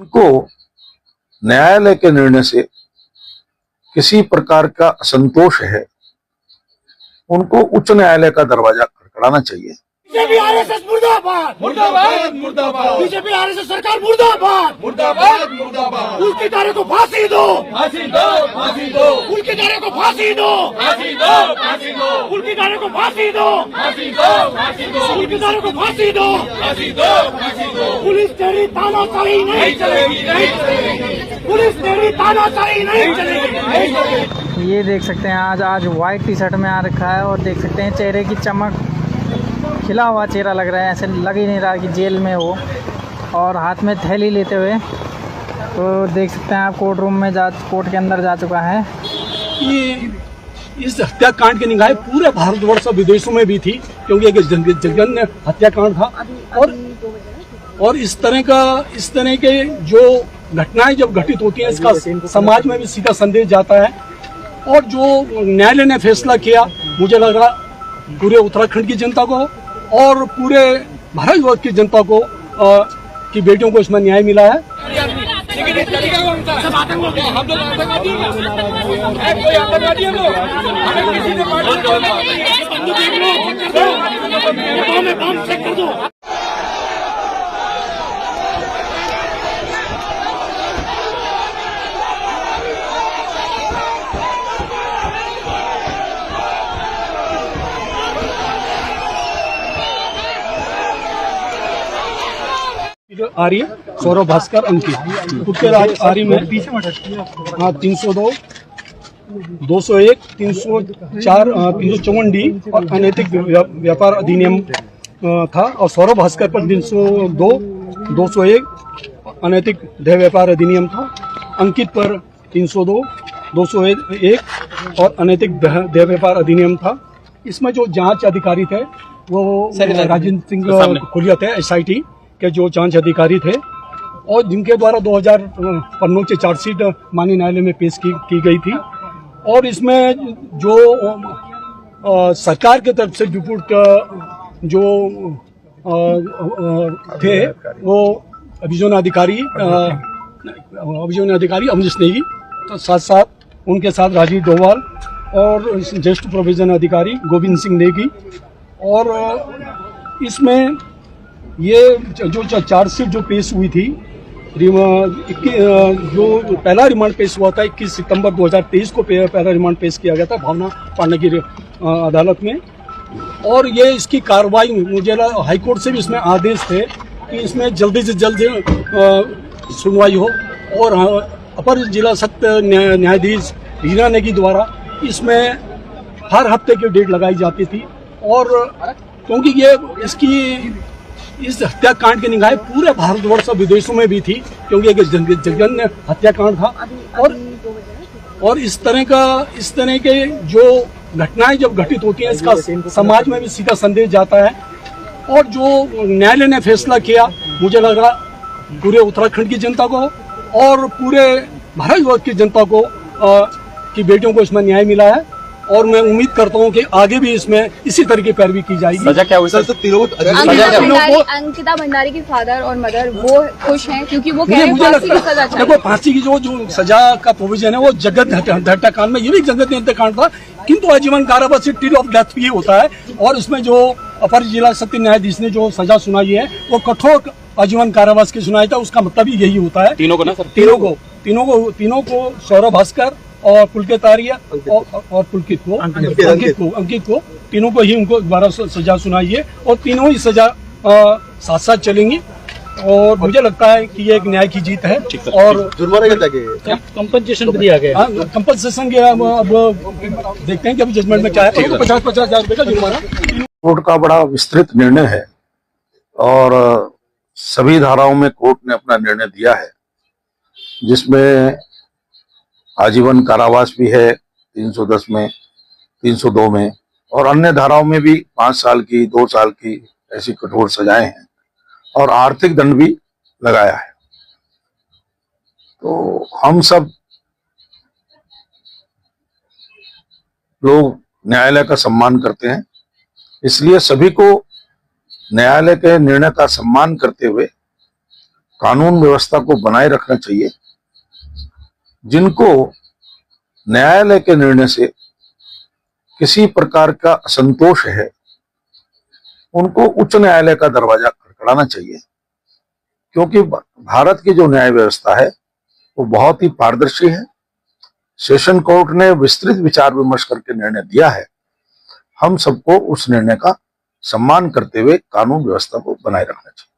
इनको न्यायालय के निर्णय से किसी प्रकार का असंतोष है, उनको उच्च न्यायालय का दरवाजा खटखटाना चाहिए। बीजेपी आरएसएस मुर्दाबाद मुर्दाबाद मुर्दाबाद, बीजेपी आरएसएस सरकार मुर्दाबाद मुर्दाबाद मुर्दाबाद, उल्केदारों को फांसी दो फांसी दो फांसी दो, उल्केदारों को फांसी दो फांसी दो फांसी दो, उल्केदारों को फांसी दो फांसी दो फांसी दो, उल्केदारों को फांसी दो फांसी दो फांसी दो। पुलिस तेरी तानाशाही नहीं चलेगी नहीं चलेगी, पुलिस तेरी तानाशाही नहीं चलेगी नहीं चलेगी। ये देख सकते हैं आज वाइट टी शर्ट में आ रखा है और देख सकते हैं चेहरे की चमक, खिला हुआ चेहरा लग रहा है, ऐसे लग ही नहीं रहा कि जेल में हो, और हाथ में थैली लेते हुए। तो देख सकते हैं आप कोर्ट रूम में कोर्ट के अंदर जा चुका है। ये इस हत्याकांड की निगाहें पूरे भारतवर्ष और विदेशों में भी थी, क्योंकि एक जघन्य हत्याकांड था। और इस तरह के जो घटनाएं जब घटित होती हैं, इसका समाज में भी सीधा संदेश जाता है। और जो न्यायालय ने फैसला किया, मुझे लग रहा पूरे उत्तराखंड की जनता को और पूरे भारतवर्ष की जनता को की बेटियों को इसमें न्याय मिला है। आर्य, सौरभ भास्कर, अंकित। उत्तर आर्य में 302, 201, 304, 354 डी और अनैतिक व्यापार अधिनियम था। और सौरभ भास्कर पर 302, 201 अनैतिक देह व्यापार अधिनियम था। अंकित पर 302, 201 और अनैतिक देह व्यापार अधिनियम था। इसमें जो जांच अधिकारी थे वो राजेंद्र सिंह खुलिया थे, SIT के जो जांच अधिकारी थे, और जिनके द्वारा 2000 पन्नों से चार्जशीट माननीय न्यायालय में पेश की गई थी। और इसमें जो सरकार की तरफ से डिप्यूट जो थे वो अभियोजन अधिकारी अमरीश नेगी, तो साथ साथ उनके साथ राजीव डोभाल और ज्येष्ठ प्रोविजन अधिकारी गोविंद सिंह नेगी। और इसमें ये जो चार्जशीट जो पेश हुई थी, जो पहला रिमांड पेश हुआ था 21 सितंबर 2023 को पहला रिमांड पेश किया गया था भावना पांडे की अदालत में। और ये इसकी कार्रवाई, मुझे हाईकोर्ट से भी इसमें आदेश थे कि इसमें जल्दी से जल्द सुनवाई हो। और अपर जिला सत्र न्यायाधीश हीरा नेगी द्वारा इसमें हर हफ्ते की डेट लगाई जाती थी। और क्योंकि ये इस हत्याकांड की निगाहें पूरे भारतवर्ष और विदेशों में भी थी, क्योंकि एक जघन्य हत्याकांड था। और इस तरह के जो घटनाएं जब घटित होती हैं, इसका समाज में भी सीधा संदेश जाता है। और जो न्यायालय ने फैसला किया, मुझे लग रहा पूरे उत्तराखंड की जनता को और पूरे भारतवर्ष की जनता को की बेटियों को इसमें न्याय मिला है। और मैं उम्मीद करता हूं कि आगे भी इसमें इसी तरह की पैरवी की जाएगी। सजा क्या हुई सर? अंकिता भंडारी के फादर और मदर वो खुश हैं, क्योंकि वो कह रहे हैं फांसी की सजा चाहिए। देखो, फांसी की जो सजा का प्रोविजन है वो जघन्य हत्याकांड में, ये भी जघन्य हत्याकांड था, किंतु आजीवन कारावास से टिल ऑफ डेथ भी होता है। और इसमें जो अपर जिला सत्र न्यायाधीश ने जो सजा सुनाई है वो कठोर आजीवन कारावास की सुनाई था। उसका मतलब ही यही होता है। तीनों को ना सर? तीनों को सौरभ भास्कर और पुलकित आर्य और पुलकित को अंकित को तीनों को ही उनको दोबारा सजा सुनाई है। और तीनों ही सजा साथ साथ चलेंगी। और मुझे लगता है कि ये एक न्याय की जीत है। और जुर्माना कंपनसेशन दिया गया, कंपनसेशन के अब देखते हैं कि अभी जजमेंट में क्या है। 50,000 रुपए का जुर्माना। कोर्ट का बड़ा विस्तृत निर्णय है और सभी धाराओं में कोर्ट ने अपना निर्णय दिया है, जिसमें आजीवन कारावास भी है 310 में, 302 में, और अन्य धाराओं में भी 5 साल की, 2 साल की ऐसी कठोर सजाएं हैं और आर्थिक दंड भी लगाया है। तो हम सब लोग न्यायालय का सम्मान करते हैं, इसलिए सभी को न्यायालय के निर्णय का सम्मान करते हुए कानून व्यवस्था को बनाए रखना चाहिए। जिनको न्यायालय के निर्णय से किसी प्रकार का असंतोष है, उनको उच्च न्यायालय का दरवाजा खटखटाना चाहिए, क्योंकि भारत की जो न्याय व्यवस्था है वो बहुत ही पारदर्शी है। सेशन कोर्ट ने विस्तृत विचार विमर्श करके निर्णय दिया है। हम सबको उस निर्णय का सम्मान करते हुए कानून व्यवस्था को बनाए रखना चाहिए।